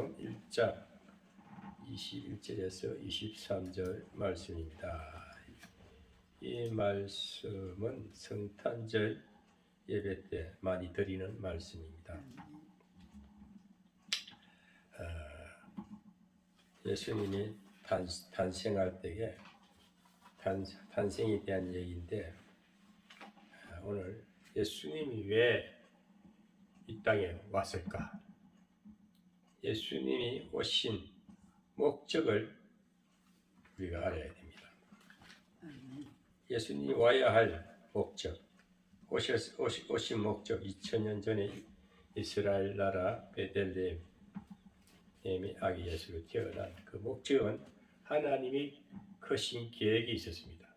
요한복음 1장 21절에서 23절 말씀입니다. 이 말씀은 성탄절 예배 때 많이 드리는 말씀입니다. 예수님이 탄생할 때에 탄생에 대한 얘기인데, 오늘 예수님이 왜 이 땅에 왔을까? 예수님이 오신 목적을 우리가 알아야 됩니다. 예수님이 와야 할 목적, 오신 목적, 2000년 전에 이스라엘 나라 베들레헴에 아기 예수로 태어난 그 목적은 하나님이 크신 계획이 있었습니다.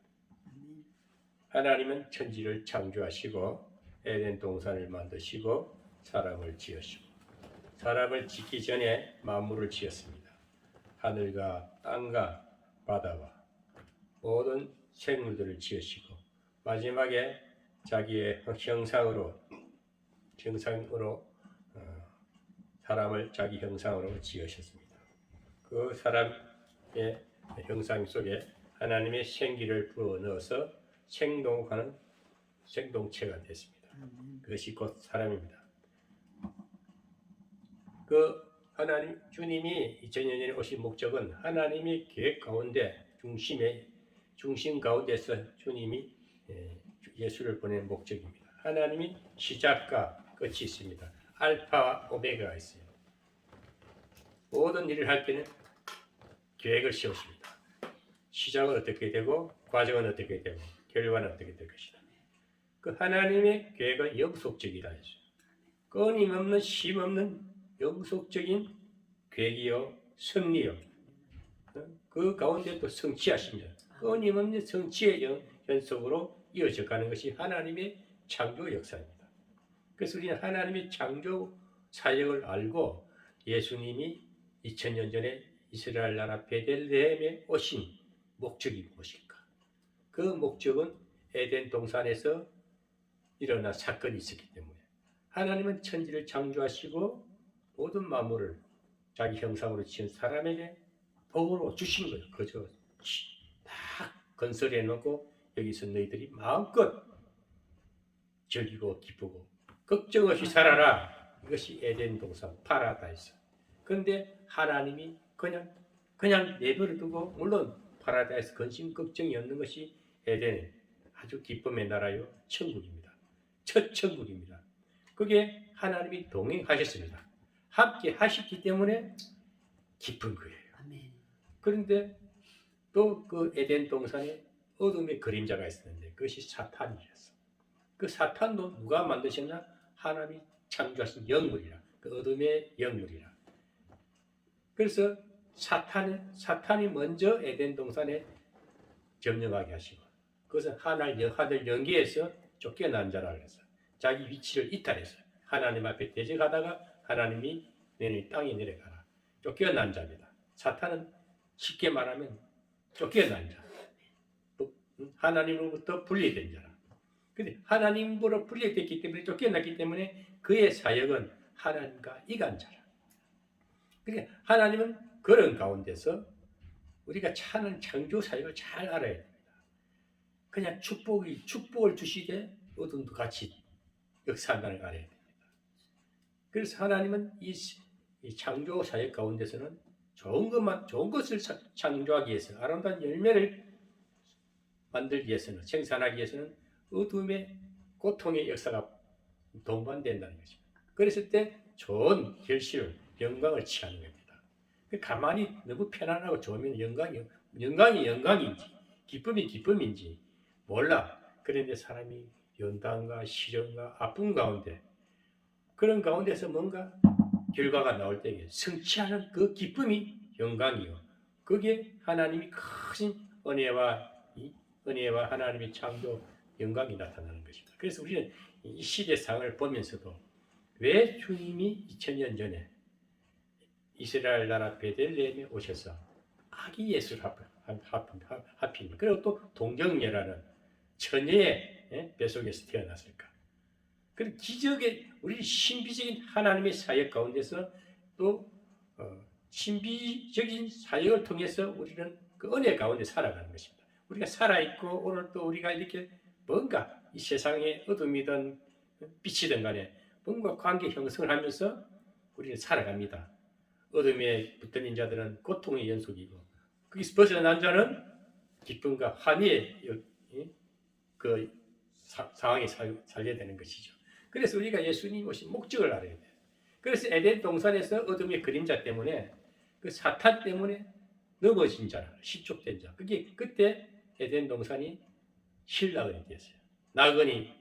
하나님은 천지를 창조하시고 에덴 동산을 만드시고 사람을 지으시고, 사람을 짓기 전에 만물을 지었습니다. 하늘과 땅과 바다와 모든 생물들을 지으시고, 마지막에 자기의 형상으로 사람을 자기 형상으로 지으셨습니다. 그 사람의 형상 속에 하나님의 생기를 불어넣어서 생동하는 생동체가 됐습니다. 그것이 곧 사람입니다. 그 하나님 주님이 2000년 전에 오신 목적은 하나님의 계획 가운데 중심 가운데서 주님이 예수를 보낸 목적입니다. 하나님이 시작과 끝이 있습니다. 알파와 오메가가 있어요. 모든 일을 할 때는 계획을 세우십니다. 시작은 어떻게 되고 과정은 어떻게 되고 결과는 어떻게 될 것이다. 그 하나님의 계획은 영속적이다 했어요. 끊임없는 쉼없는 영속적인 계획이요 승리요, 그 가운데 또 성취하십니다. 끊임없는 성취의 연속으로 이어져 가는 것이 하나님의 창조 역사입니다. 그래서 우리는 하나님의 창조 사역을 알고 예수님이 2000년 전에 이스라엘 나라 베들레헴에 오신 목적이 무엇일까? 그 목적은 에덴 동산에서 일어난 사건이 있었기 때문에 하나님은 천지를 창조하시고 모든 만물을 자기 형상으로 지은 사람에게 복으로 주신 거예요. 그저 다 건설해 놓고 여기서 너희들이 마음껏 즐기고 기쁘고 걱정 없이 살아라. 이것이 에덴 동산 파라다이스. 그런데 하나님이 그냥 내버려 두고, 물론 파라다이스 근심 걱정이 없는 것이 에덴 아주 기쁨의 나라요 천국입니다. 첫 천국입니다. 그게 하나님이 동행하셨습니다. 함께 하셨기 때문에 기쁜 거예요. 그런데 또 그 에덴 동산에 어둠의 그림자가 있었는데 그것이 사탄이었어. 그 사탄도 누가 만드셨나? 하나님이 창조하신 영물이라. 그 어둠의 영물이라. 그래서 사탄이 먼저 에덴 동산에 점령하게 하시고, 그것은 하늘 연계에서 쫓겨난 자라 그래서 자기 위치를 이탈했어요. 하나님 앞에 대적하다가 하나님이 너희 땅에 내려가라. 쫓겨난 자입니다. 사탄은 쉽게 말하면 쫓겨난 자, 하나님으로부터 분리된 자라. 근데 하나님으로 분리됐기 때문에, 쫓겨났기 때문에 그의 사역은 하나님과 이간자라. 그러니까 하나님은 그런 가운데서 우리가 차는 창조 사역을 잘 알아야 됩니다. 그냥 축복을 주시되 어둠도 같이 역사한다는 걸 알아야 됩니다. 그래서 하나님은 이 창조 사역 가운데서는 좋은 것을 창조하기 위해서, 아름다운 열매를 만들기 위해서는, 생산하기 위해서는 어둠의 고통의 역사가 동반된다는 것입니다. 그랬을 때 좋은 결실을, 영광을 취하는 겁니다. 가만히 너무 편안하고 좋으면 영광이 영광인지 기쁨이 기쁨인지 몰라. 그런데 사람이 연단과 시련과 아픔 가운데, 그런 가운데서 뭔가 결과가 나올 때에 성취하는 그 기쁨이 영광이요, 그게 하나님이 크신 은혜와 하나님의 창조 영광이 나타나는 것입니다. 그래서 우리는 이 시대상을 보면서도 왜 주님이 2000년 전에 이스라엘 나라 베들레헴에 오셔서 아기 예수를 하필, 그리고 또 동정녀라는 처녀의 뱃속에서 태어났을까? 그 기적의, 우리 신비적인 하나님의 사역 가운데서 또 신비적인 사역을 통해서 우리는 그 은혜 가운데 살아가는 것입니다. 우리가 살아있고 오늘 또 우리가 이렇게 뭔가 이 세상의 어둠이든 빛이든 간에 뭔가 관계 형성을 하면서 우리는 살아갑니다. 어둠에 붙들린 자들은 고통의 연속이고 거기서 벗어난 자는 기쁨과 환희의 그 상황에 살게 되는 것이죠. 그래서 우리가 예수님 오신 목적을 알아야 돼요. 그래서 에덴 동산에서 어둠의 그림자 때문에 그 사탄 때문에 넘어진 자, 실족된 자. 그때 에덴 동산이 실나그이 되었어요. 나그니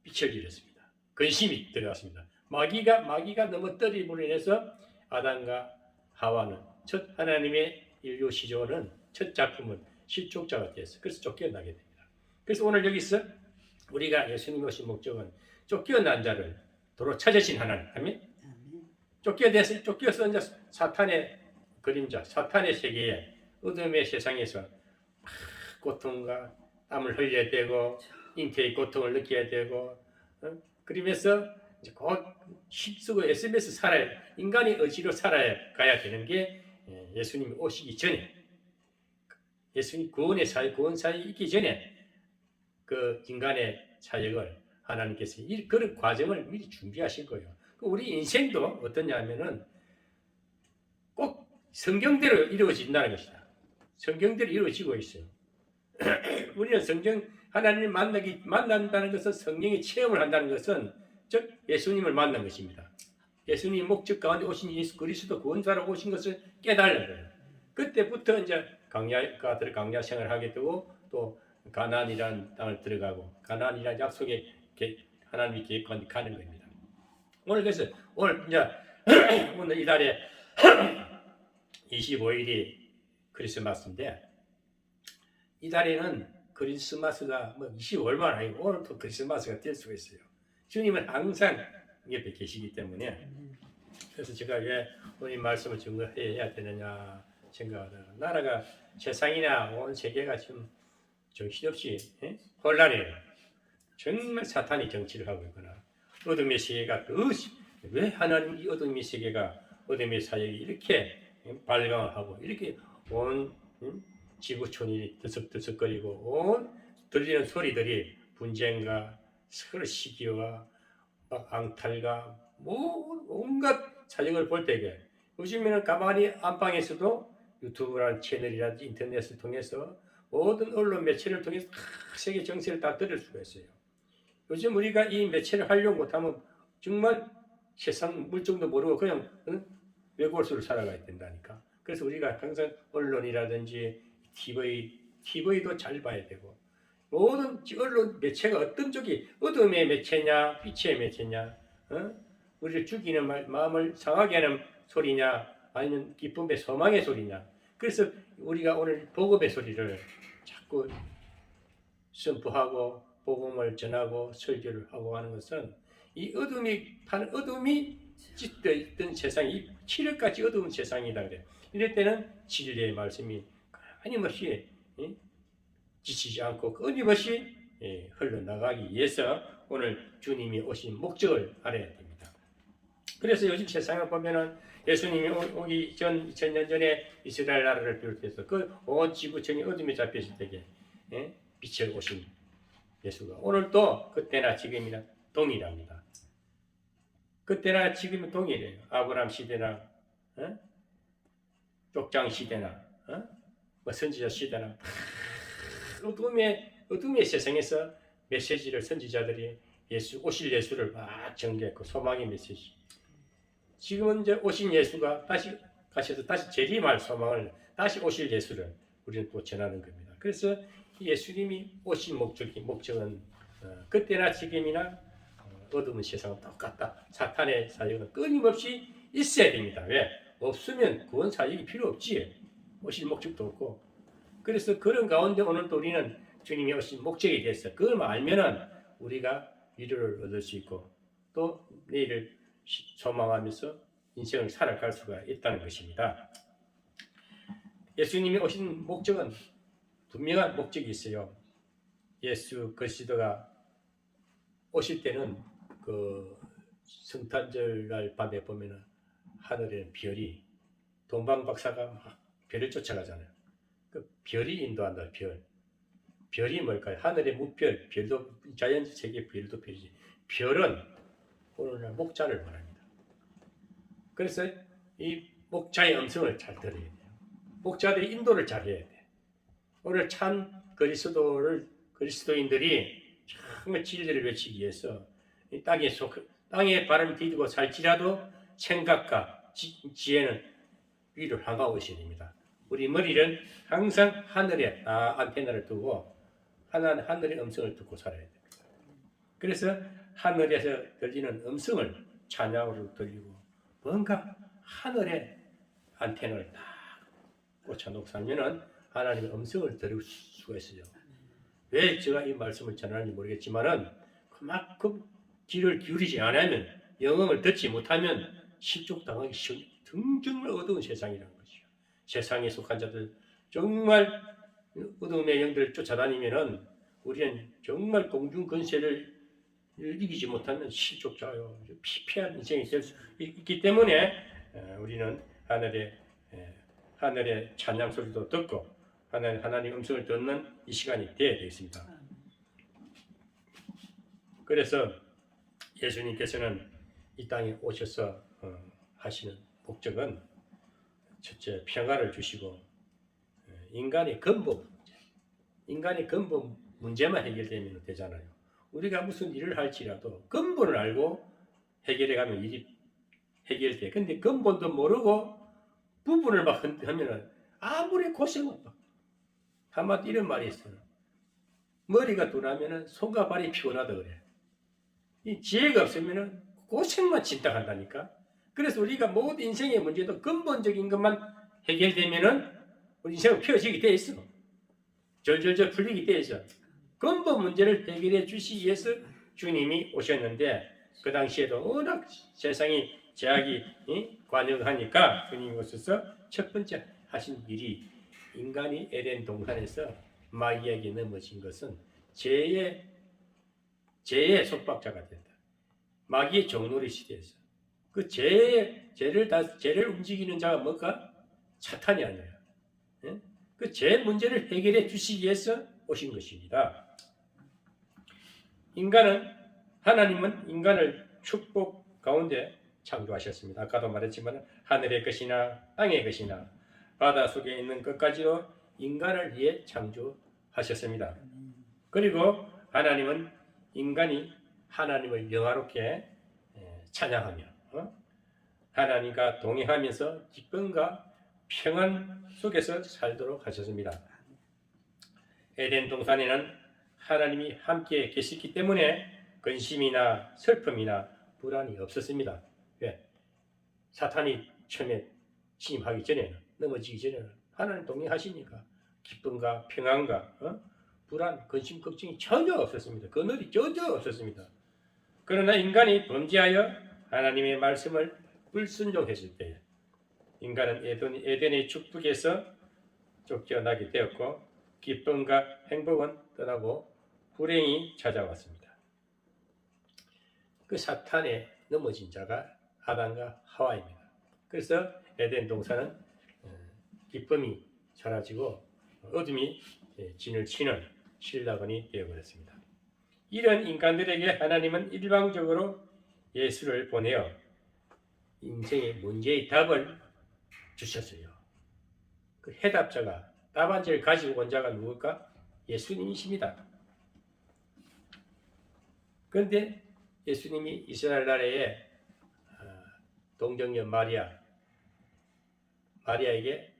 빛을 잃었습니다. 근심이 들어갔습니다. 마귀가 넘어뜨림으로 인해서 아담과 하와는 첫 하나님의 인류 시조는 첫 작품은 실족자가 되었어요. 그래서 쫓겨나게 됩니다. 그래서 오늘 여기서 우리가 예수님 오신 목적은 쫓겨난 자를 도로 찾으신 하나님. 아멘. 쫓겨서 이제 사탄의 그림자, 사탄의 세계에 어둠의 세상에서 고통과 땀을 흘려야 되고 잉태의 고통을 느껴야 되고 그러면서 이제 곧 힘쓰고 애쓰면서 살아야 인간의 의지로 살아가야 되는 게 예수님이 오시기 전에 예수님 구원 사역이 있기 전에 그 인간의 사역을 하나님께서 그런 과정을 미리 준비하신 거예요. 우리 인생도 어떠냐면은 꼭 성경대로 이루어진다는 것이다. 성경대로 이루어지고 있어요. 우리는 하나님을 만난다는 것은 성령의 체험을 한다는 것은 즉 예수님을 만난 것입니다. 예수님 목적 가운데 오신 예수 그리스도 구원자로 오신 것을 깨달는 거예요. 그때부터 이제 강야 생활을 하게 되고 또 가나안이라는 땅을 들어가고 가나안이라는 약속의 하나님의 계획 가운데 가는 겁니다. 오늘 그래서 오늘 이제 오늘 이달에 25일이 크리스마스인데 이달에는 크리스마스가 뭐 25일만 아니고 오늘도 크리스마스가 될 수가 있어요. 주님은 항상 옆에 계시기 때문에 그래서 제가 왜 오늘 말씀을 증거해야 되느냐 생각하다가 나라가 세상이나 온 세계가 지금 정신없이 혼란해요. 정말 사탄이 정치를 하고 있구나. 어둠의 세계가 왜 하나님 이 어둠의 세계가 어둠의 사역이 이렇게 발광하고 이렇게 온 지구촌이 드석드석거리고 온 들리는 소리들이 분쟁과 서로 시기와 막 앙탈과 온갖 사정을 볼 때에 요즘에는 가만히 안방에서도 유튜브라는 채널이라든지 인터넷을 통해서 모든 언론 매체를 통해서 세계 정세를 다 들을 수가 있어요. 요즘 우리가 이 매체를 활용 못하면 정말 세상 물정도 모르고 그냥 외골수로 살아가야 된다니까. 그래서 우리가 항상 언론이라든지 TV도 잘 봐야 되고 모든 언론 매체가 어떤 쪽이 어둠의 매체냐 빛의 매체냐 우리를 죽이는 마음을 상하게 하는 소리냐 아니면 기쁨의 소망의 소리냐. 그래서 우리가 오늘 복음의 소리를 자꾸 선포하고 복음을 전하고 설교를 하고 하는 것은 이 어둠이 짙어 있던 세상이 7일까지 어두운 세상이다 그래. 이럴 때는 진리의 말씀이 끊임없이 지치지 않고 끊임없이 흘러나가기 위해서 오늘 주님이 오신 목적을 알아야 됩니다. 그래서 요즘 세상을 보면은 예수님이 오기 전 2000년 전에 이스라엘 나라를 비롯해서 그 온 지구촌이 어둠에 잡혔을 때에 빛을 오신 예수가 오늘도 그때나 지금이나 동일합니다. 그때나 지금은 동일해요. 아브라함 시대나 족장 시대나 뭐 선지자 시대나 어둠의 세상에서 메시지를 선지자들이 오실 예수를 막 전개했고 소망의 메시지. 지금은 이제 오신 예수가 다시 가셔서 다시 재림할 소망을 다시 오실 예수를 우리는 또 전하는 겁니다. 그래서 예수님이 오신 목적은 그때나 지금이나 어두운 세상은 똑같다. 사탄의 사역은 끊임없이 있어야 됩니다. 왜? 없으면 구원 사역이 필요 없지. 오실 목적도 없고. 그래서 그런 가운데 오늘도 우리는 주님이 오신 목적에 대해서 그걸 알면은 우리가 위로를 얻을 수 있고 또 내일을 소망하면서 인생을 살아갈 수가 있다는 것입니다. 예수님이 오신 목적은 분명한 목적이 있어요. 예수 그리스도가 오실 때는 그 성탄절 날 밤에 보면은 하늘에는 별이 동방 박사가 막 별을 쫓아가잖아요. 그 별이 인도한다. 별이 뭘까요? 하늘의 무별, 별도 자연 세계 별도 별이지. 별은 오늘날 목자를 말합니다. 그래서 이 목자의 음성을 잘 들어야 돼요. 목자들이 인도를 잘 해야 돼. 오늘 참 그리스도인들이 정말 진리를 외치기 위해서 이 땅에 발을 디디고 살지라도 생각과 지혜는 위를 향하고 있어야 됩니다. 우리 머리는 항상 하늘에 안테나를 두고 하늘의 음성을 듣고 살아야 됩니다. 그래서 하늘에서 들리는 음성을 찬양으로 들리고 뭔가 하늘에 안테나를 딱 꽂혀놓고 살면은 하나님의 음성을 들을 수가 있어요. 왜 제가 이 말씀을 전하는지 모르겠지만은 그만큼 귀를 기울이지 않으면 영음을 듣지 못하면 실족당하기 쉬운 정말 어두운 세상이라는 것이요. 세상에 속한 자들 정말 어둠의 영들을 쫓아다니면은 우리는 정말 공중 권세를 이기지 못하는 실족자요. 피폐한 인생이 될 수 있기 때문에 우리는 하늘의 찬양 소리도 듣고 하나님 음성을 듣는 이 시간이 되어야 되겠습니다. 그래서 예수님께서는 이 땅에 오셔서 하시는 목적은 첫째 평화를 주시고 인간의 근본 문제만 해결되면 되잖아요. 우리가 무슨 일을 할지라도 근본을 알고 해결해 가면 일이 해결돼. 근데 근본도 모르고 부분을 막 하면은 아무리 고생해도 한마디 이런 말이 있어요. 머리가 둔하면은 손과 발이 피곤하다 그래. 이 지혜가 없으면은 고생만 진짜 한다니까. 그래서 우리가 모든 인생의 문제도 근본적인 것만 해결되면은 우리 인생은 펴지게 돼 있어. 절절절 풀리게 돼 있어. 근본 문제를 해결해 주시기 위해서 주님이 오셨는데 그 당시에도 워낙 세상이 제약이 관영하니까 주님이 오셔서 첫 번째 하신 일이 인간이 에덴 동산에서 마귀에게 넘어진 것은 죄의 속박자가 된다. 마귀의 종놀이 시대에서 그 죄를 움직이는 자가 뭘까? 사탄이 아니라 그 죄 문제를 해결해 주시기 위해서 오신 것입니다. 하나님은 인간을 축복 가운데 창조하셨습니다. 아까도 말했지만 하늘의 것이나 땅의 것이나 바다 속에 있는 것까지도 인간을 위해 창조하셨습니다. 그리고 하나님은 인간이 하나님을 영화롭게 찬양하며 하나님과 동행하면서 기쁨과 평안 속에서 살도록 하셨습니다. 에덴 동산에는 하나님이 함께 계시기 때문에 근심이나 슬픔이나 불안이 없었습니다. 왜? 사탄이 처음에 침입하기 전에는 넘어지기 전에는 하나님 동행하시니까 기쁨과 평안과 불안, 근심, 걱정이 전혀 없었습니다. 그늘이 전혀 없었습니다. 그러나 인간이 범죄하여 하나님의 말씀을 불순종했을 때 인간은 에덴의 축복에서 쫓겨나게 되었고 기쁨과 행복은 떠나고 불행이 찾아왔습니다. 그 사탄에 넘어진 자가 아담과 하와입니다. 그래서 에덴 동산은 기쁨이 사라지고 어둠이 진을 치는 신라건이 되어버렸습니다. 이런 인간들에게 하나님은 일방적으로 예수를 보내어 인생의 문제의 답을 주셨어요. 그 해답자가 답안지를 가지고 온 자가 누굴까? 예수님이십니다. 그런데 예수님이 이스라엘 나라의 동정녀 마리아에게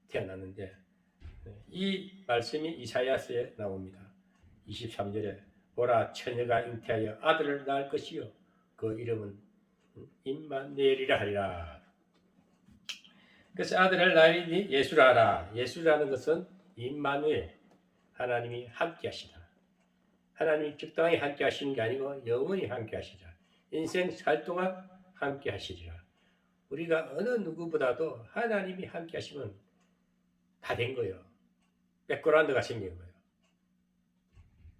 태어났는데 이 말씀이 이사야서에 나옵니다. 23절에 보라 처녀가 잉태하여 아들을 낳을 것이요 그 이름은 임마누엘이라 하리라. 그래서 아들을 낳으니 예수라 하라. 예수라는 것은 임마누엘, 하나님이 함께 하시다. 하나님이 적당히 함께 하시는 게 아니고 영원히 함께 하시자. 인생 살 동안 함께 하시리라. 우리가 어느 누구보다도 하나님이 함께 하시면 다 된 거예요. 백그라운드가 생긴 거예요.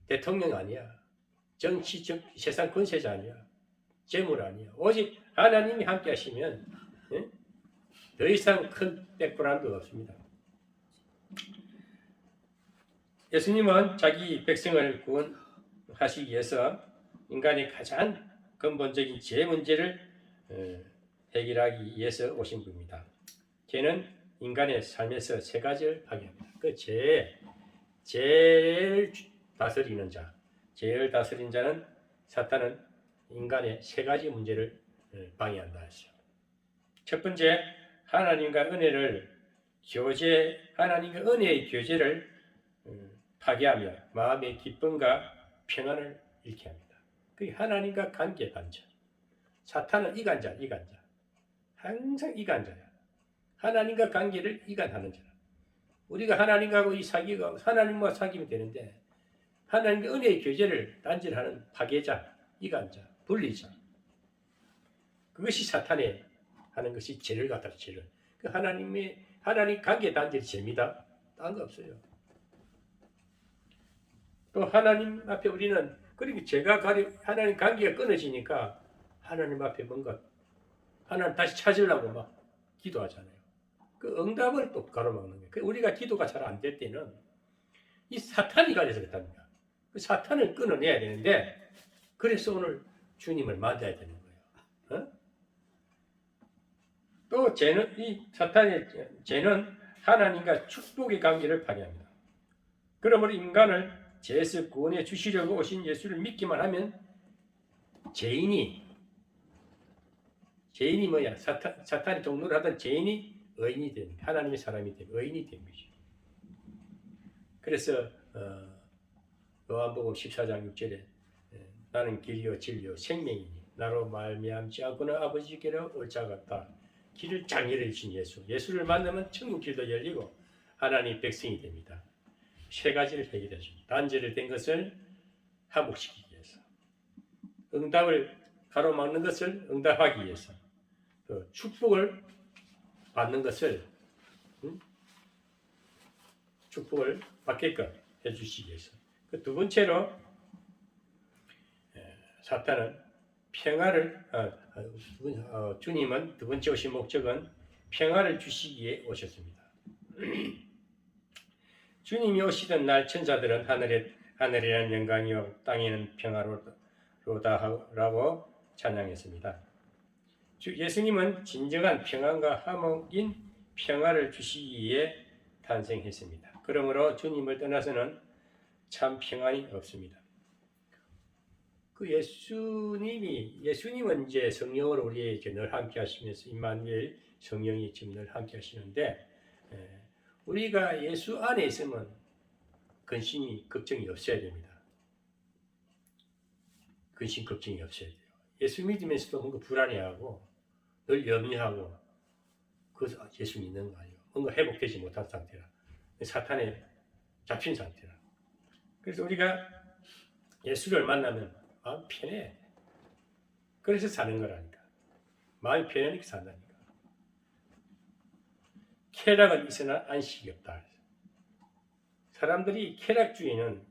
대통령 아니야. 세상 권세자 아니야. 재물 아니야. 오직 하나님이 함께 하시면 더 이상 큰 백그라운드가 없습니다. 예수님은 자기 백성을 구원하시기 위해서 인간의 가장 근본적인 죄 문제를 해결하기 위해서 오신 분입니다. 죄는 인간의 삶에서 세 가지를 파괴합니다. 그 죄를 다스리는 자, 죄를 다스린 자는 사탄은 인간의 세 가지 문제를 방해한다 했어요. 첫 번째, 하나님과 은혜의 교제를 파괴하며 마음의 기쁨과 평안을 잃게 합니다. 그게 하나님과 관계 단절. 사탄은 이간자. 항상 이간자야. 하나님과 관계를 이간하는 자라. 우리가 하나님하고 하나님과 사귀면 되는데 하나님과 은혜의 교제를 단절하는 파괴자, 이간자, 분리자. 그것이 사탄의 하는 것이 죄를 갖다 죄를. 그 하나님 관계 단절이 죄입니다. 딴 거 없어요. 또 하나님 앞에 우리는 그렇게 죄가 하나님 관계가 끊어지니까 하나님 앞에 뭔가 하나님 다시 찾으려고 막 기도하잖아요. 그 응답을 또 가로막는 거예요. 우리가 기도가 잘 안 될 때는 이 사탄이 가려서 그렇답니다. 그 사탄을 끊어내야 되는데 그래서 오늘 주님을 맞아야 되는 거예요. 또 사탄의 죄는 하나님과 축복의 관계를 파괴합니다. 그러므로 인간을 죄에서 구원해 주시려고 오신 예수를 믿기만 하면 죄인이 뭐야? 사탄이 종로를 하던 죄인이 의인이 됩니다. 하나님의 사람이 되면 의인이 됩니다. 그래서 요한복음 14장 6절에 나는 길이요 진리요 생명이니 나로 말미암지 않고는 아버지께로 올 자가 없다. 길을 쫙 열어주신 예수를 만나면 천국 길도 열리고 하나님 백성이 됩니다. 세 가지를 해결해 줍니다. 단절이 된 것을 회복시키기 위해서, 응답을 가로막는 것을 응답하기 위해서, 또 축복을 받는 것을 축복을 받게끔 해주시기 위해서. 그 두 번째로 사탄은 평화를 주님은 두 번째 오신 목적은 평화를 주시기 위해 오셨습니다. 주님이 오시던 날 천사들은 하늘에는 영광이요 땅에는 평화로다라고 찬양했습니다. 예수님은 진정한 평안과 화목인 평화를 주시기 위해 탄생했습니다. 그러므로 주님을 떠나서는 참 평안이 없습니다. 그 예수님은 이제 성령으로 우리에게 늘 함께 하시면서 임마누엘 성령이 지금 늘 함께 하시는데 우리가 예수 안에 있으면 근심이 걱정이 없어야 됩니다. 근심 걱정이 없어야 돼요. 예수 믿으면서도 뭔가 불안해하고 늘 염려하고 그것은 예수 믿는 거 아니에요. 뭔가 회복되지 못한 상태라. 사탄에 잡힌 상태라. 그래서 우리가 예수를 만나면 마음 편해. 그래서 사는 거라니까. 마음이 편하니까 산다니까. 쾌락은 있으나 안식이 없다. 사람들이 쾌락주의는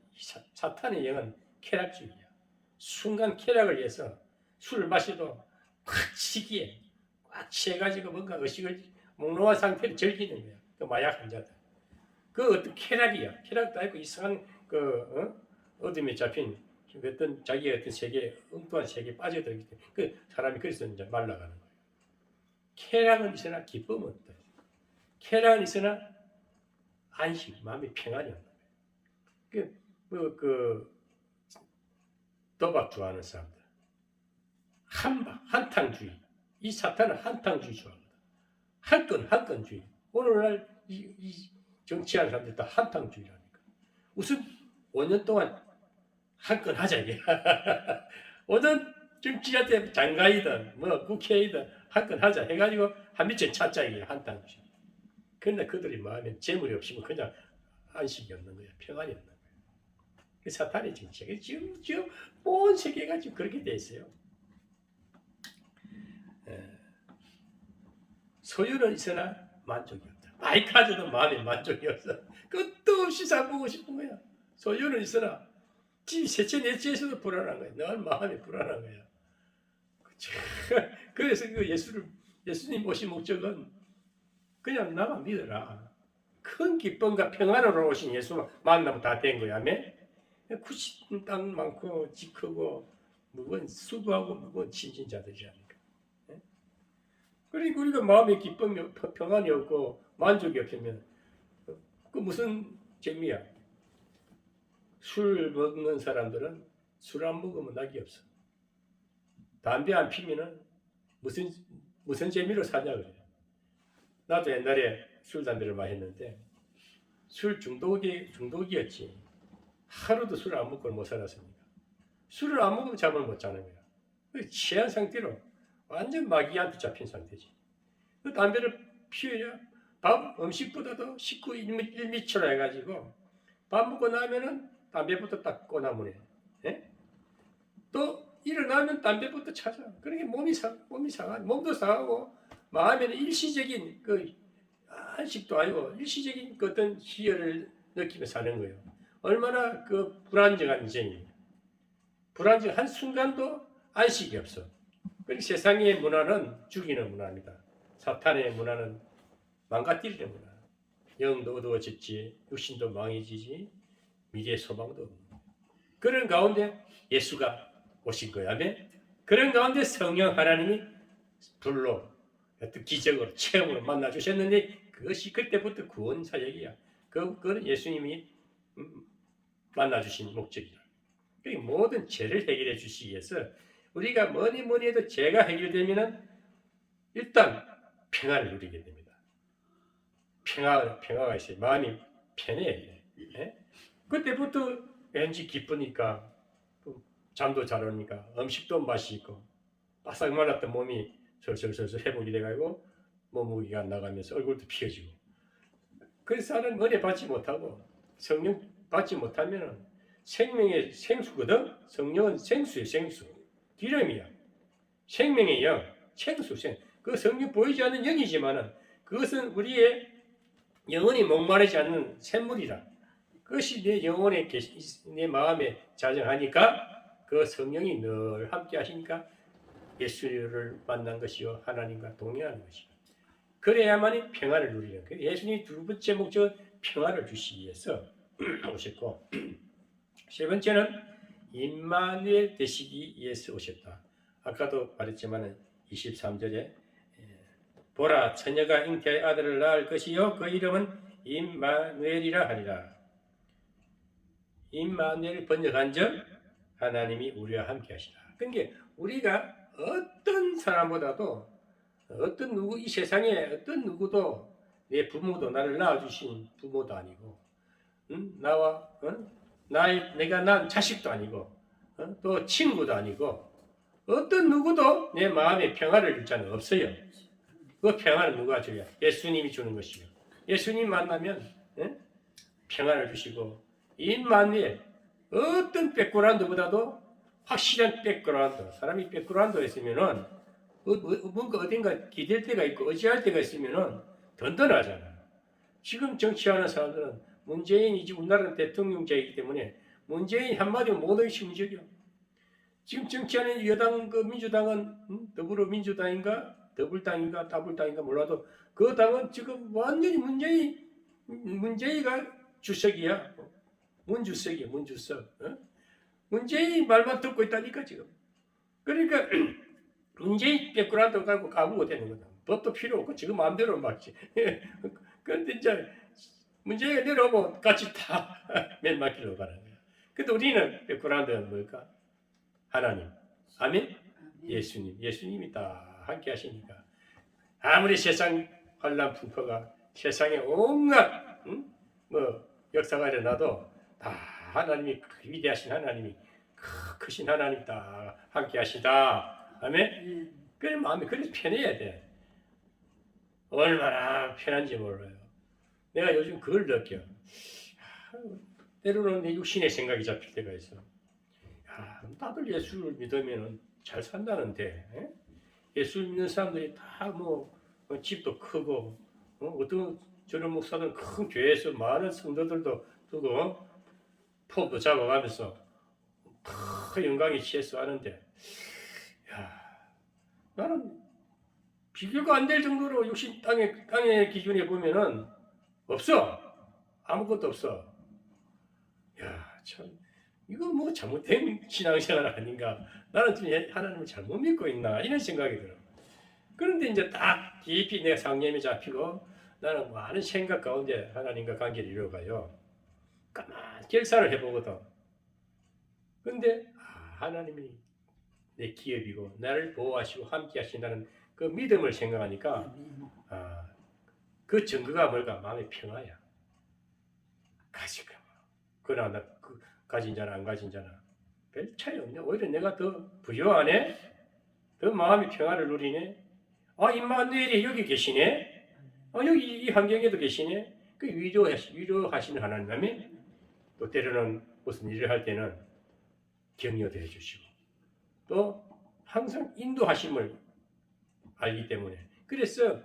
사탄의 영은 쾌락주의야. 순간 쾌락을 위해서 술을 마셔도 꽉 치기에 꽉 취해가지고 뭔가 의식을 몽롱한 상태를 즐기는 거야. 그 마약 환자들. 그 어떤 쾌락이야. 쾌락도 아니고 이상한 어둠에 잡힌 어떤 자기의 어떤 세계, 엉뚱한 세계에 빠져들기 때문에 그 사람이 그래서 이제 말라가는 거예요. 쾌락은 있으나 기쁨은 없다. 쾌락은 있으나 안식, 마음의 평안이 없는 거예요. 도박 좋아하는 사람들. 한탕주의. 이 사탄은 한탕주의 좋아합니다. 한건주의. 오늘날 이 정치하는 사람들 다 한탕주의라니까. 우선 5년 동안 한 건 하자 이게. 어떤 정치한테 장관이든 뭐 국회의든 한 건 하자 해가지고 한 미천 찾자 이게 한탕주의. 그런데 그들의 마음에 재물이 없으면 그냥 안식이 없는 거야. 평안이 없는 거야. 그 사탄의 정치가 지금 온 세계가 지금 그렇게 돼 있어요. 소유는 있으나 만족이 없다. 많이 가져도 마음에 만족이 없어. 끝도 없이 사보고 싶은 거야. 소유는 있으나 지 셋째 넷째에서도 불안한 거야. 늘 마음이 불안한 거야. 그래서 그 예수님 오신 목적은 그냥 나만 믿어라. 큰 기쁨과 평안으로 오신 예수 만나면 다 된 거야. 아멘. 굳이 땅 많고 집 크고 무거운 수고하고 무거운 친진자들이 아닐까. 그러니까 우리가 마음에 기쁨이 평안이 없고 만족이 없으면 그 무슨 재미야. 술 먹는 사람들은 술 안 먹으면 낙이 없어. 담배 안 피면은 무슨 재미로 사냐 그래. 나도 옛날에 술 담배를 마셨는데 술 중독이었지. 하루도 술을 안 먹고 못 살았습니다. 술을 안 먹으면 잠을 못 자는 거야. 취한 상태로 완전 마귀한테 잡힌 상태지. 그 담배를 피워야 음식보다도 식구 1미처로 해가지고 밥 먹고 나면은 담배부터 딱 꺼나무네. 예? 또 일어나면 담배부터 찾아. 그러니까 몸이 상하고 몸도 상하고 마음에는 일시적인 그 안식도 아니고 일시적인 그 어떤 희열을 느끼며 사는 거예요. 얼마나 그 불안정한 인생입니다. 불안정 한 순간도 안식이 없어. 그리고 세상의 문화는 죽이는 문화입니다. 사탄의 문화는 망가뜨리는 문화. 영도 어두워졌지, 육신도 망해지지, 미래의 소망도 없는. 그런 가운데 예수가 오신 거야. 아멘. 그런 가운데 성령 하나님이 불로 어떤 기적으로 체험으로 만나 주셨는데 그것이 그때부터 구원 사역이야. 그거는 예수님이 만나 주신 목적이야. 그러니까 모든 죄를 해결해 주시기 위해서 우리가 뭐니 해도 죄가 해결되면은 일단 평안을 누리게 됩니다. 평화가 있어요. 마음이 편해. 예? 그때부터 왠지 기쁘니까 잠도 잘 오니까 음식도 맛이 있고 바싹 말랐던 몸이 설설설설 회복이 돼가지고 몸무게가 나가면서 얼굴도 피어지고. 그래서 사람은 은혜 받지 못하고 성령 받지 못하면 생명의 생수거든. 성령은 생수예요. 생수. 기름이야. 생명의 영. 생수. 그 성령 보이지 않는 영이지만은 그것은 우리의 영혼이 목마르지 않는 샘물이라. 그것이 내 영혼에 내 마음에 자정하니까 그 성령이 늘 함께 하시니까 예수를 만난 것이요 하나님과 동행하는 것이요. 그래야만이 평안을 누리는 거예요. 예수님이 두 번째 목적은 평안을 주시기 위해서 오셨고 세 번째는 임마누엘 되시기 위해서 오셨다. 아까도 말했지만 23절에 보라 처녀가 잉태의 아들을 낳을 것이요 그 이름은 임마누엘이라 하리라. 임마누엘 번역한 적 하나님이 우리와 함께 하시라. 그러니까 우리가 어떤 사람보다도 어떤 누구 이 세상에 어떤 누구도 내 부모도 나를 낳아주신 부모도 아니고 나와 내가 낳은 자식도 아니고 또 친구도 아니고 어떤 누구도 내 마음에 평화를 줄 자는 없어요. 그 평화는 누가 줘야? 예수님이 주는 것이요. 예수님 만나면 평화를 주시고 임마누엘 어떤 백그라운드보다도 확실한 백그라운드 사람이 백그라운드가 있으면은 뭔가 어딘가 기댈 때가 있고 의지할 때가 있으면은 든든하잖아. 지금 정치하는 사람들은 문재인이 지금 우리나라는 대통령제이기 때문에 문재인 한마디면 모든 것이 문제죠. 지금 정치하는 여당 그 민주당은 더불어민주당인가 더불당인가 다불당인가 몰라도 그 당은 지금 완전히 문재인가 주석이야. 문주석이야. 문주석. 문재인 말만 듣고 있다니까 지금. 그러니까 문재인 백그라운드 갖고 가구가 되는 거다. 법도 필요 없고 지금 마음대로 막지. 그런데 이제 문재인이 내려오면 같이 다 맨맞기로 가는 거야. 근데 우리는 백그라운드는 뭘까? 하나님. 아멘? 예수님이 다 함께 하시니까. 아무리 세상 환란 풍파가 세상에 온갖 역사가 일어나도 다 하나님이 위대하신 하나님이 크신 하나님 다 함께 하시다. 아멘? 그래 마음이 그래서 편해야 돼. 얼마나 편한지 몰라요. 내가 요즘 그걸 느껴. 때로는 내 육신의 생각이 잡힐 때가 있어. 다들 예수를 믿으면 잘 산다는데 예수 믿는 사람들이 다 집도 크고 어떤 저런 목사들은 큰 교회에서 많은 성도들도 두고 포도 잡아가면서 큰 영광에 취해서 하는데 나는 비교가 안 될 정도로 육신 땅의 기준에 보면은 없어. 아무것도 없어. 야, 참 이거 뭐 잘못된 신앙생활 아닌가? 나는 좀 하나님을 잘못 믿고 있나 이런 생각이 들어. 그런데 이제 딱 깊이 내 상념이 잡히고 나는 많은 생각 가운데 하나님과 관계를 이루어가요. 가만 결사를 해보거든. 근데 하나님이 내 기업이고 나를 보호하시고 함께 하신다는 그 믿음을 생각하니까 그 증거가 뭘까? 마음의 평화야. 가지가 그러나 가진 자나 안 가진 자나 별 차이 없네. 오히려 내가 더 부유하네. 더 마음의 평화를 누리네. 임마누엘이 여기 계시네. 여기 이 환경에도 계시네. 그 위로하시는 하나님이 또 때로는 무슨 일을 할 때는 격려도 해주시고 또 항상 인도하심을 알기 때문에 그래서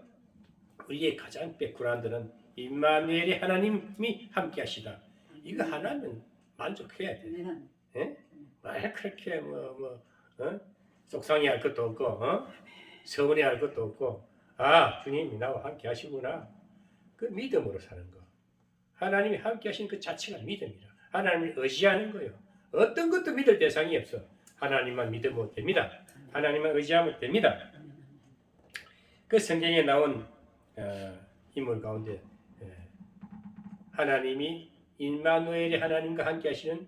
우리의 가장 백그라운드는 임마누엘이 하나님이 함께 하시다. 이거 하나는 만족해야 돼. 예? 말 그렇게 속상해 할 것도 없고 서운해 할 것도 없고 주님이 나와 함께 하시구나. 그 믿음으로 사는 거. 하나님이 함께 하시는 그 자체가 믿음이라. 하나님을 의지하는 거예요. 어떤 것도 믿을 대상이 없어. 하나님만 믿으면 됩니다. 하나님만 의지하면 됩니다. 그 성경에 나온 인물 가운데 하나님이 임마누엘이 하나님과 함께 하시는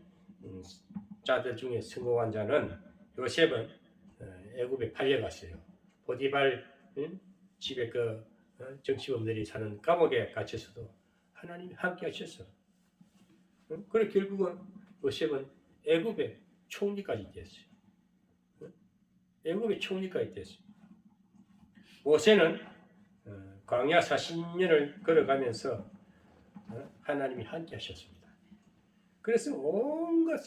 자들 중에 성공한 자는 요셉은 애굽에 팔려갔어요. 보디발 집에 그 정치범들이 사는 감옥에 갇혀서도 하나님이 함께 하셨어. 그래 결국은 요셉은 애굽의 총리까지 됐어요. 애굽의 총리까지 됐어요. 모세는 광야 40년을 걸어가면서 하나님이 함께 하셨습니다. 그래서 온갖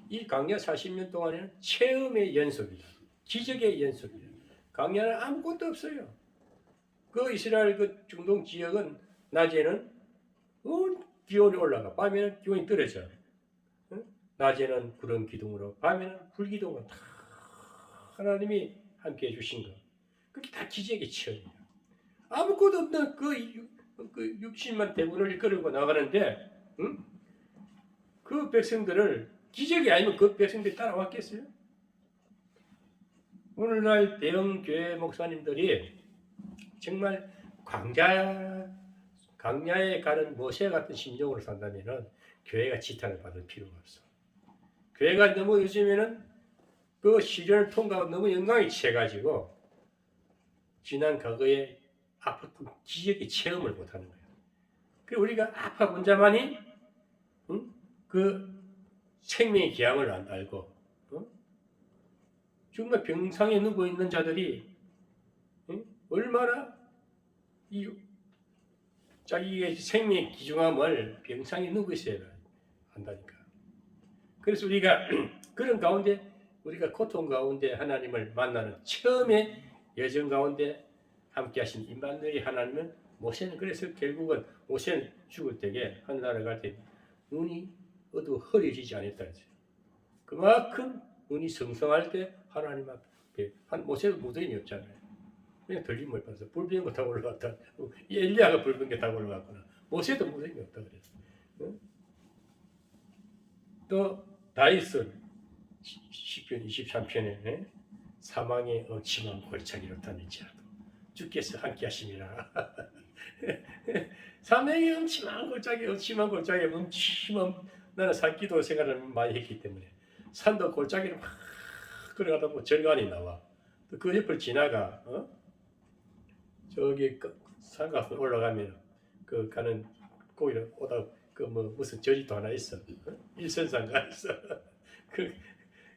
이 광야 40년 동안에는 체험의 연속이다. 기적의 연속이다. 광야는 아무것도 없어요. 그 이스라엘 그 중동 지역은 낮에는 기온이 올라가, 밤에는 기온이 떨어져. 낮에는 구름 기둥으로, 밤에는 불 기둥으로 다 하나님이 함께 해주신 거. 그게 다 기적의 체험이에요. 아무것도 없는 그 육신만 대군을 이끌고 나가는데, 그 백성들을 기적이 아니면 그 백성들이 따라왔겠어요? 오늘날 대형 교회 목사님들이 정말 광야에 가는 모세 같은 심정으로 산다면은 교회가 지탄을 받을 필요가 없어. 교회가 너무 요즘에는 그 시련을 통과하고 너무 영광이 채가지고 지난 과거에 아팠던 기적의 체험을 못하는 거예요. 그리고 우리가 아파본 자만이 그 생명의 기함을 알고 정말 병상에 누워 있는 자들이 얼마나 자기의 생명의 귀중함을 병상에 누워 있어야 한다니까. 그래서 우리가 그런 가운데 우리가 고통 가운데 하나님을 만나는 처음에 여정 가운데 함께 하신 임마누엘이 하나님은 모세는 그래서 결국은 모세는 죽을 때에 하늘나라 갈 때 눈이 어두워 흐려지지 않았다. 그만큼 눈이 성성할 때 하나님 앞에 모세도 무덤이 없잖아요. 그냥 들림을 받아서 불 비는 거 타고 올라갔다. 엘리야가 불 비는 게 타고 올라갔구나. 모세도 무덤이 없다 그랬어. 또 다윗은 시편 23편에 사망의 엄침한 골짜기로 다닐지라도 주께서 함께 하심이라. 사망의 엄침한 골짜기 나는 산기도 생활을 많이 했기 때문에 산도 골짜기를 막 걸어가다 보면 절간이 나와. 또 그 옆을 지나가 저기 산가서 올라가면 그 가는 거기 오다 그 무슨 절이도 하나 있어. 일선산가 있어.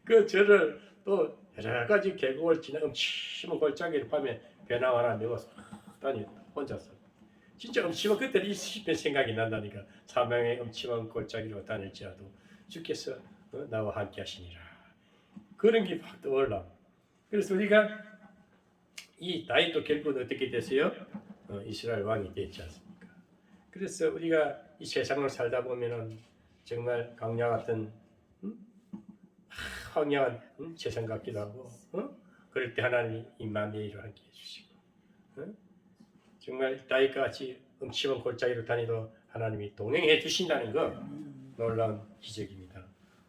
그 절을 또 여러 가지 계곡을 지나면 엄침한 골짜기를 밤에 배낭 하나 메고서 다니 혼자서. 진짜 엄침한 그때 이 생각이 난다니까. 사망의 엄침한 골짜기로 다닐지라도 주께서 나와 함께 하시니라. 그런 게 막 떠올라. 그래서 우리가 이 다윗도 결국은 어떻게 됐어요? 이스라엘 왕이 됐지 않습니까? 그래서 우리가 이 세상을 살다 보면은 정말 광야 같은 황량한 세상 같기도 하고 그럴 때 하나님이 임마누엘을 함께 해주시고 어? 정말 다윗과 같이 음침한 골짜기로 다니도 하나님이 동행해 주신다는 거 놀라운 기적입니다.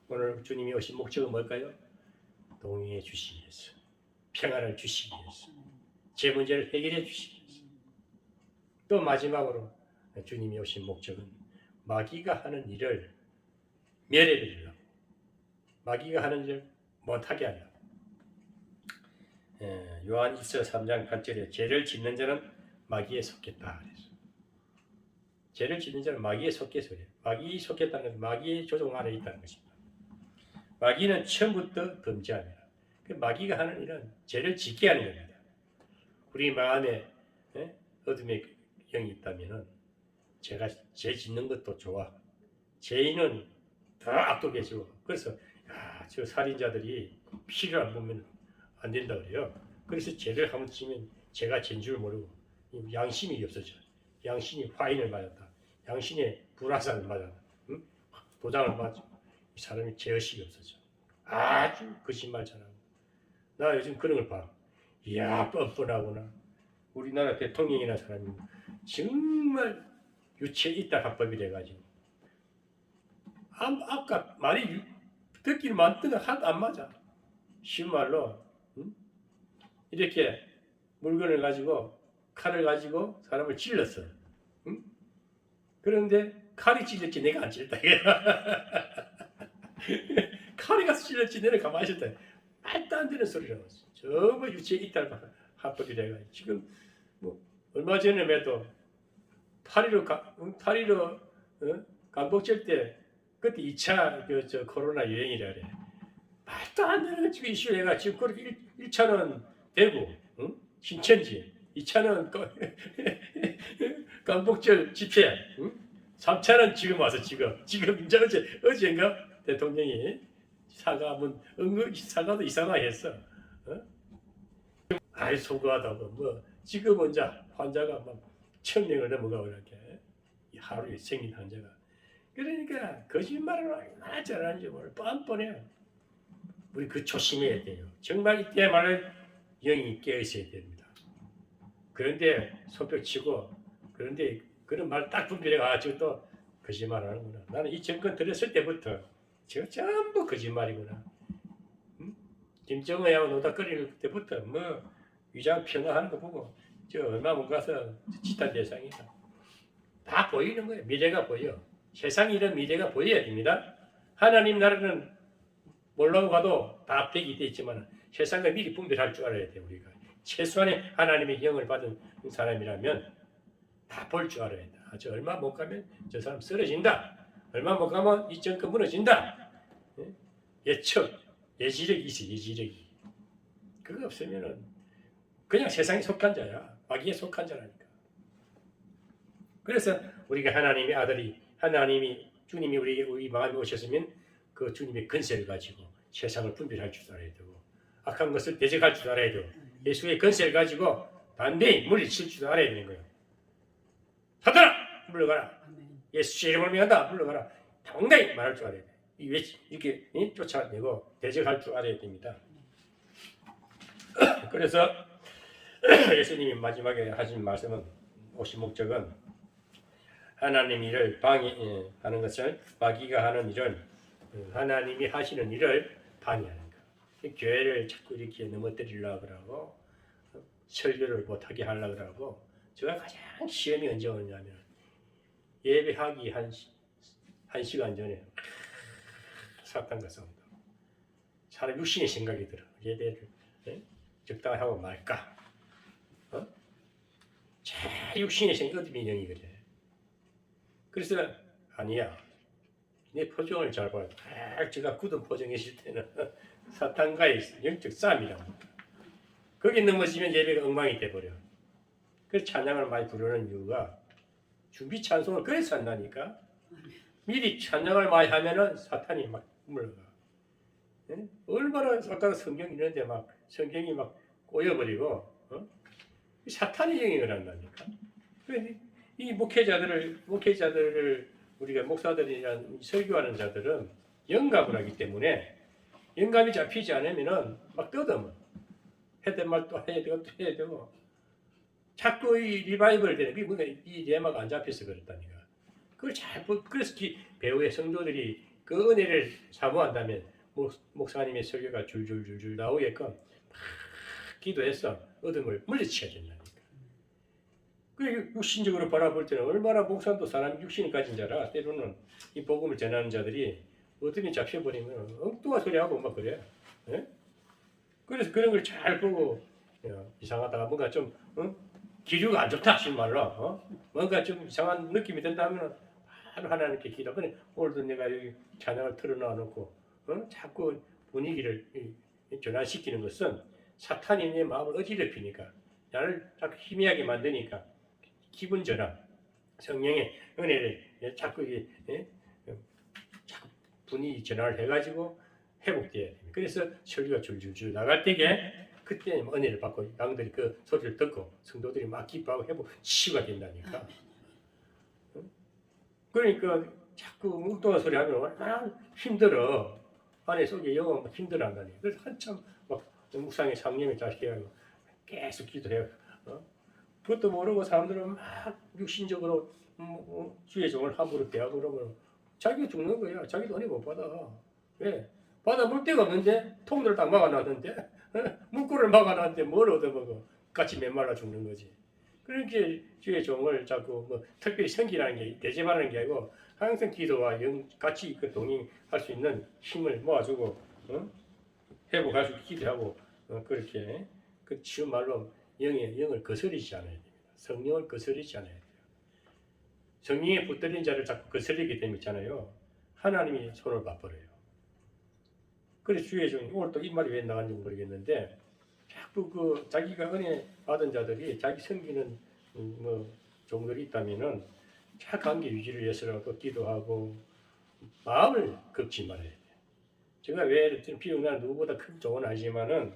오늘 주님이 오신 목적은 뭘까요? 동행해 주시기 위해서, 평안을 주시기 위해서, 제 문제를 해결해 주시기 위해서. 또 마지막으로 주님이 오신 목적은 마귀가 하는 일을 멸해드리려고, 마귀가 하는 일을 못하게 하려고. 요한 1서 3장 8절에 죄를 짓는 자는 마귀에 속겠다 그래서, 죄를 짓는 자는 마귀에 속겠어 그래요. 마귀에 속겠다는 것은 마귀의 조종 아래 있다는 것입니다. 마귀는 처음부터 범죄합니다. 그 마귀가 하는 일은 죄를 짓게 하는 겁니다. 우리 마음에 어둠의 영이 있다면은 제가 죄 짓는 것도 좋아. 죄인은 더 압도해지고, 그래서 저 살인자들이 피를 안 보면 안 된다 그래요. 그래서 죄를 한번 지면 죄가 죄인 줄 모르고 양심이 없어져. 양심이 화인을 맞았다. 양심에 불화살을 맞았다. 응? 도장을 맞아. 이 사람이 죄의식이 없어져. 아주 거짓말 잘하고. 나 요즘 그런 걸 봐. 이야, 뻔뻔하구나. 우리나라 대통령이나 사람이 정말 유체 이탈 합법이 돼가지고 아까 말이 듣기는 많던데 하나도 안 맞아. 쉬운 말로 이렇게 물건을 가지고 칼을 가지고 사람을 찔렀어. 응? 그런데 칼이 찔렸지 내가 안 찔렀다. 칼이 가서 찔렸지 내가 가만히 있었다. 말도 안 되는 소리라고 했어. 정말 유체 이탈 합법이 돼가지고 지금 뭐 얼마 전에도 8.15 강복절 때 그때 2차 코로나 유행이라 그래. 말도 안 되는 지금 이슈가 지금 그렇게 1차는 대구, 응? 신천지, 2차는 강복절 집회, 응? 3차는 지금 와서 지금 이제 어제인가 대통령이 사과하면 사과도 이상하게 했어. 아이 소거하다고 뭐 지금은 이제 환자가 막 1000명을 넘어가고 이렇게 하루에 생긴 환자가. 그러니까 거짓말을 얼마나 잘하는지 몰라. 뻔뻔해요. 우리 그 조심해야 돼요. 정말 이때야말로 영이 깨어 있어야 됩니다. 그런데 손뼉치고 그런데 그런 말 딱 분별해가 저또 거짓말하는구나. 나는 이 정권 들었을 때부터 저 전부 거짓말이구나. 김정은하고 노닥거릴 때부터 뭐 위장 평화하는 거 보고 저 얼마 못 가서 지탄 대상이다. 다 보이는 거예요. 미래가 보여. 세상이 이런 미래가 보여야 됩니다. 하나님 나라는 몰라고 가도 다 앞대기 돼 있지만 세상과 미리 분별할 줄 알아야 돼. 우리가 최소한의 하나님의 영을 받은 사람이라면 다 볼 줄 알아야 돼. 저 얼마 못 가면 저 사람 쓰러진다. 얼마 못 가면 이 정권 무너진다. 예측, 예지력이 있어. 예지력이. 그거 없으면은 그냥 세상에 속한 자야. 마귀에 속한 자라니까. 그래서 우리가 하나님의 아들이 하나님이 주님이 우리 마음에 오셨으면 그 주님의 권세를 가지고 세상을 분별할 줄 알아야 되고 악한 것을 대적할 줄 알아야 되고 예수의 권세를 가지고 반대에 물리칠 줄 알아야 되는 거예요. 사탄아 물러가라. 예수 이름으로 명한다 물러가라. 당당히 말할 줄 알아야 돼. 이렇게 쫓아내고 대적할 줄 알아야 됩니다. 그래서 예수님이 마지막에 하신 말씀은 오신 목적은 하나님 일을 방해하는 것을 마귀가 하는 일을 하나님이 하시는 일을 방해하는 것. 교회를 자꾸 이렇게 넘어뜨리려고 하고 설교를 못하게 하려고 하고 제가 가장 시험이 언제 오냐면 예배하기 한 시간 전에 사탄과 싸운다. 사람 육신의 생각이 들어. 예배를 적당히 하고 말까? 제 육신의 생각 어둠의 영이 그래. 그래서 아니야. 내 표정을 잘 봐요. 제가 굳은 표정이실 때는 사탄과의 영적 싸움이라고. 거기 넘어지면 예배가 엉망이 돼버려. 그래서 찬양을 많이 부르는 이유가 준비 찬송을 그래서 한다니까. 미리 찬양을 많이 하면은 사탄이 막 물러가. 얼마나 아까 성경 있는데 막 성경이 막 꼬여버리고 사탄이 영향을 한다니까. 이 목회자들을 우리가 목사들이란 설교하는 자들은 영감을 하기 때문에 영감이 잡히지 않으면은 막 떠들어. 해야 될 말 또 해야 되고 또 해야 되고 자꾸 이 리바이벌 되는 그게 뭔가 이 레마가 안 잡혀서 그렇다니까. 그걸 그래서 배우의 성도들이 그 은혜를 사모한다면 목사님의 설교가 줄줄줄줄 나오게끔 막 기도해서 어둠을 물리쳐야 된다니까. 그 육신적으로 바라볼 때는 얼마나 목사도 사람이 육신이 가진 자라 때로는 이 복음을 전하는 자들이 어둠이 잡혀버리면 엉뚱한 소리하고 막 그래. 예? 그래서 그런 걸 잘 보고 이상하다 뭔가 좀 기류가 안 좋다 하신 말로 뭔가 좀 이상한 느낌이 든다면 바로 하나님께 기도. 그래 오늘도 내가 여기 찬양을 틀어놔놓고 자꾸 분위기를 전환시키는 것은 사탄이 내 마음을 어지럽히니까 나를 자꾸 희미하게 만드니까 기분 전환, 성령의 은혜를 자꾸 자꾸 분위기 전환을 해가지고 회복돼야 됩니다. 그래서 설교가 줄줄줄 나갈 때에 그때 은혜를 받고 양들이 그 소리를 듣고 성도들이 막 기뻐하고 회복 치유가 된다니까. 그러니까 자꾸 엉뚱한 소리 하면 얼마나 힘들어. 안에 속에 영은 힘들어한다니까. 그래서 한참 막 묵상의 상념에 자식해가지고 계속 기도해요. 그것도 모르고 사람들은 막 육신적으로 주의 종을 함부로 대하고 그러면 자기가 죽는 거야. 자기도 은혜 못 받아. 왜? 받아볼 데가 없는데 통로를 딱 막아놨는데 문구를 막아놨는데 뭘 얻어먹어. 같이 메말라 죽는 거지. 그렇게 주의 종을 자꾸 뭐 특별히 섬기라는 게 대접하는 게 아니고 항상 기도와 같이 그 동행할 수 있는 힘을 모아주고 회복할 수 있게 기도하고 그렇게 그 쉬운 말로 영을 거스르지 않아야 됩니다. 성령을 거스르지 않아야 돼요. 성령에 붙들린 자를 자꾸 거스르게 되면 있잖아요. 하나님이 손을 봐버려요. 그래서 주의 종 오늘 또 이 말이 왜 나갔는지 모르겠는데 자꾸 그 자기가 은혜 받은 자들이 자기 섬기는 종들이 있다면은 자 관계 유지를 위해서라도 기도하고 마음을 걷지 말아야 돼요. 제가 왜 비록 난 누구보다 큰 종은 아니지만은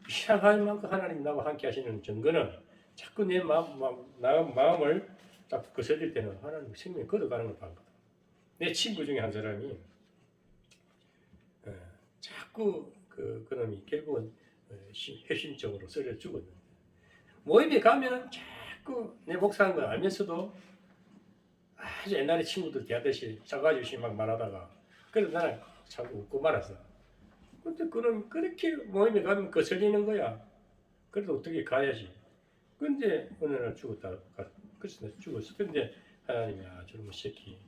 이상할 만큼 하나님 나와 함께 하시는 증거는 자꾸 내 마음을 자꾸 거스릴 때는 하나님 생명이 걷어가는 걸 봤거든. 내 친구 중에 한 사람이 자꾸 그놈이 결국은 핵심적으로 썰려 죽었는데 모임에 가면은 자꾸 내 목사하는 걸 알면서도 아주 옛날에 친구들 대하듯이 사과주시 막 말하다가 그래서 나는 자꾸 웃고 말았어. 근데 그놈이 그렇게 모임에 가면 거슬리는 거야. 그래도 어떻게 가야지. 근데 어느 날 죽었다. 그래서 죽었어. 근데 하나님이 저놈의 새끼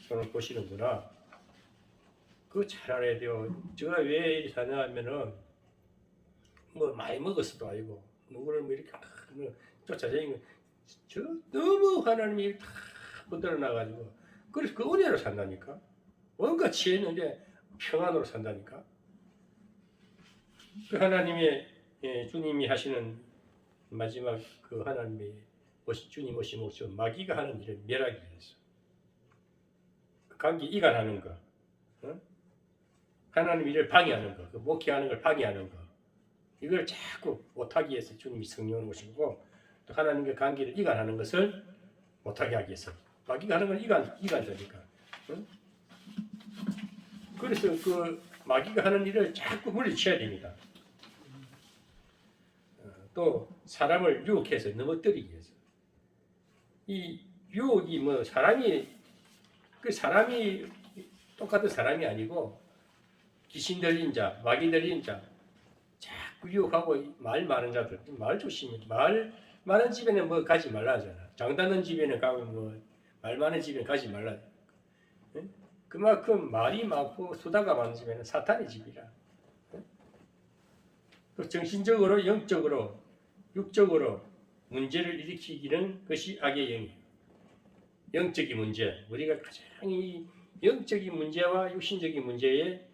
손을 보시는구나. 그거 잘 알아야 돼요. 제가 왜 이렇게 사냐 하면은 뭐 많이 먹었어도 아니고 누구를 뭐 이렇게 쫓아다니는 저 너무 하나님이 다 붙들어 놔가지고 그래서 그 은혜로 산다니까. 뭔가 취했는데 평안으로 산다니까. 그 하나님의 주님이 하시는 마지막 그 하나님의 주님 오신 모습 마귀가 하는 일을 멸하기 위해서 관계 이간하는 거, 하나님 일을 방해하는 거, 그 목회하는 걸 방해하는 거, 이걸 자꾸 못하기 위해서 주님이 성령을 오시고 또 하나님과 관계를 이간하는 것을 못하게 하기 위해서 마귀가 하는 건 이간자니까. 그래서 그 마귀가 하는 일을 자꾸 물리쳐야 됩니다. 또 사람을 유혹해서 넘어뜨리기 위해서 이 유혹이 뭐 사람이 똑같은 사람이 아니고 귀신 들린 자, 마귀 들린 자 자꾸 유혹하고 말 많은 자들 말 조심해. 말 많은 집에는 뭐 가지 말라 하잖아. 장단한 집에는 가면 뭐 말 많은 집에는 가지 말라. 그만큼 말이 많고 수다가 많은 집에는 사탄의 집이라. 또 정신적으로, 영적으로, 육적으로 문제를 일으키기는 것이 악의 영이에요. 영적인 문제, 우리가 가장 이 영적인 문제와 육신적인 문제에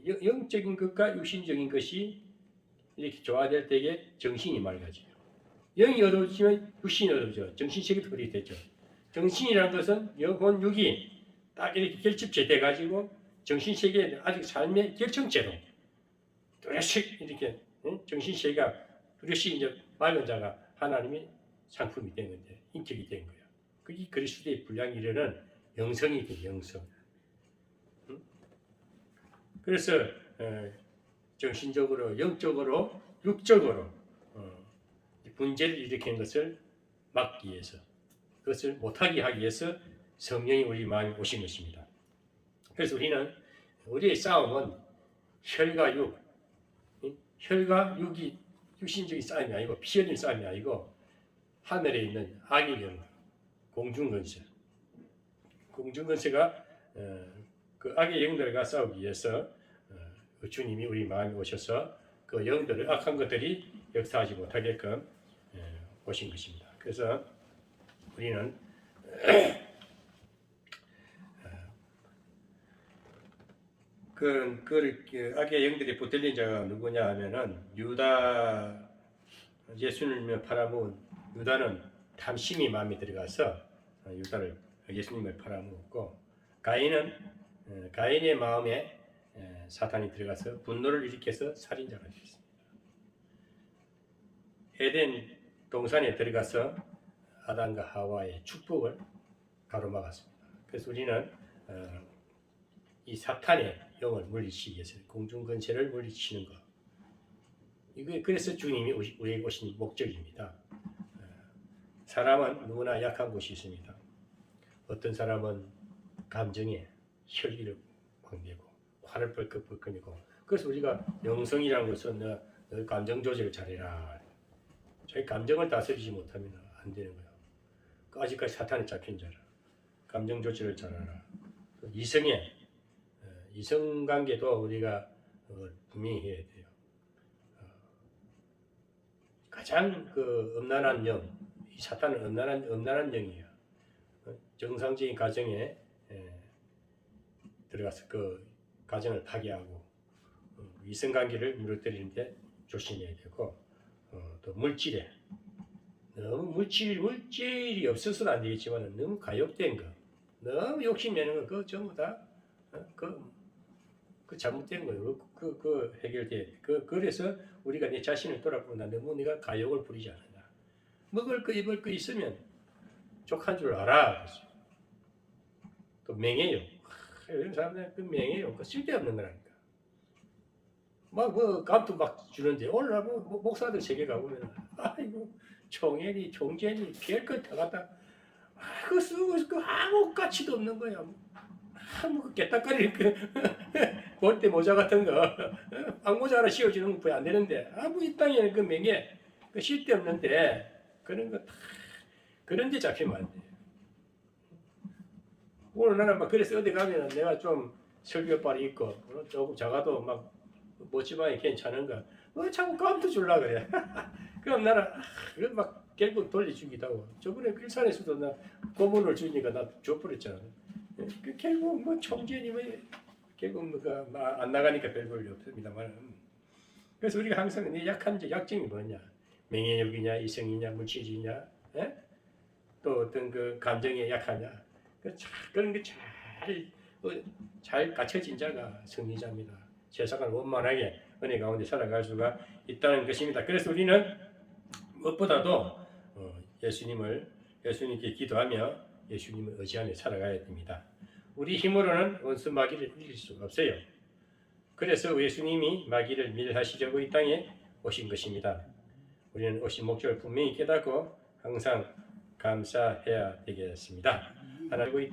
영적인 것과 육신적인 것이 이렇게 조화될 때에 정신이 맑아져요. 영이 어두워지면 육신이 어두워져. 정신세계도 그렇게 되죠. 정신이라는 것은 영혼, 육이 딱 이렇게 결집체 돼가지고 정신세계에 아직 삶의 결정체로 뚜렷이 이렇게 정신세계가 뚜렷이 이제 맑은 자가 하나님의 상품이 된 건데 인격이 된 거야. 그게 그리스도의 분량이 이르는 영성이 돼, 영성. 그래서 정신적으로, 영적으로, 육적으로 문제를 일으키는 것을 막기 위해서, 그것을 못하게 하기 위해서 성령이 우리 마음에 오신 것입니다. 그래서 우리의 싸움은 혈과 육, 혈과 육이 육신적인 싸움이 아니고 피 흘린 싸움이 아니고 하늘에 있는 악의 영, 공중권세가 그 악의 영들과 싸우기 위해서 주님이 우리 마음에 오셔서 그 영들을, 악한 것들이 역사하지 못하게끔 오신 것입니다. 그래서 우리는 그 악의 영들이 붙들린 자가 누구냐 하면은 유다, 예수님을 팔아먹은 유다는 탐심이 마음에 들어가서 유다를, 예수님을 팔아먹었고, 가인의 마음에 사탄이 들어가서 분노를 일으켜서 살인자가 되었습니다. 에덴 동산에 들어가서 아담과 하와의 축복을 가로막았습니다. 그래서 우리는 이 사탄의 영을 물리치기 위해서 공중권세를 물리치는 것, 그래서 주님이 우리에게 오신 목적입니다. 사람은 누구나 약한 곳이 있습니다. 어떤 사람은 감정에 혈기를 막 내고 화를 뻘컥 내고, 그래서 우리가 영성이라는 것은 너 감정 조절을 잘해라. 자기 감정을 다스리지 못하면 안 되는 거예요. 아직까지 사탄에 잡힌 자라. 감정 조절을 잘하라. 이성관계도 우리가 분명히 해야 돼요. 가장 그 음란한 영, 이 사탄은 음란한 영이에요. 정상적인 가정에 들어가서 그 가정을 파괴하고 이성관계를 무너뜨리는데 조심해야 되고, 또 물질에 너무 물질이 없어서는 안 되겠지만 너무 가욕된 거, 너무 욕심내는 거, 그거 전부 다 그 잘못된 거예요. 그 해결돼야 돼. 그래서 우리가 내 자신을 돌아보면 너무 내가 가욕을 부리지 않는다. 먹을 거 입을 거 있으면 족한 줄 알아. 또 맹해요. 이런 사람들 그 맹해요. 그 쓸데없는 거라니까. 뭐 감투 막 주는데 오늘 목사들 세계 가보면 아이고 총재니 별것 다 갖다 그거 쓰고 그 아무 가치도 없는 거야. 아무 깨딱거리 볼때 모자 같은 거 빵모자 하나 씌워주는 거 안 되는데 아무 이 땅에는 그 맹해 그 쓸데없는데 그런 거 다 그런 데 잡히면 안 돼. 오늘 나는 막 그래서 어디 가면 내가 좀 설교빨이 있고 조금 작아도 막 모지방이 괜찮은가 자꾸 감투 줄라 그래. 그럼 나는 막 결국 돌려주기도 하고, 저번에 일산에서도 나 고문을 주니까 나 줘버렸잖아. 결국 뭐 총재니 뭐 결국 뭐가 안 나가니까 별 볼일 없습니다만, 그래서 우리가 항상 내 약점이 뭐냐, 맹해력이냐, 이성이냐, 물질이냐, 또 어떤 그 감정에 약하냐, 그런 게 잘 갖춰진 자가 승리자입니다. 세상을 원만하게 은혜 가운데 살아갈 수가 있다는 것입니다. 그래서 우리는 무엇보다도 예수님께 기도하며 예수님을 의지하며 살아가야 됩니다. 우리 힘으로는 원수 마귀를 이길 수가 없어요. 그래서 예수님이 마귀를 멸하시려고 이 땅에 오신 것입니다. 우리는 오신 목적을 분명히 깨닫고 항상 감사해야 되겠습니다. 하나님 이 땅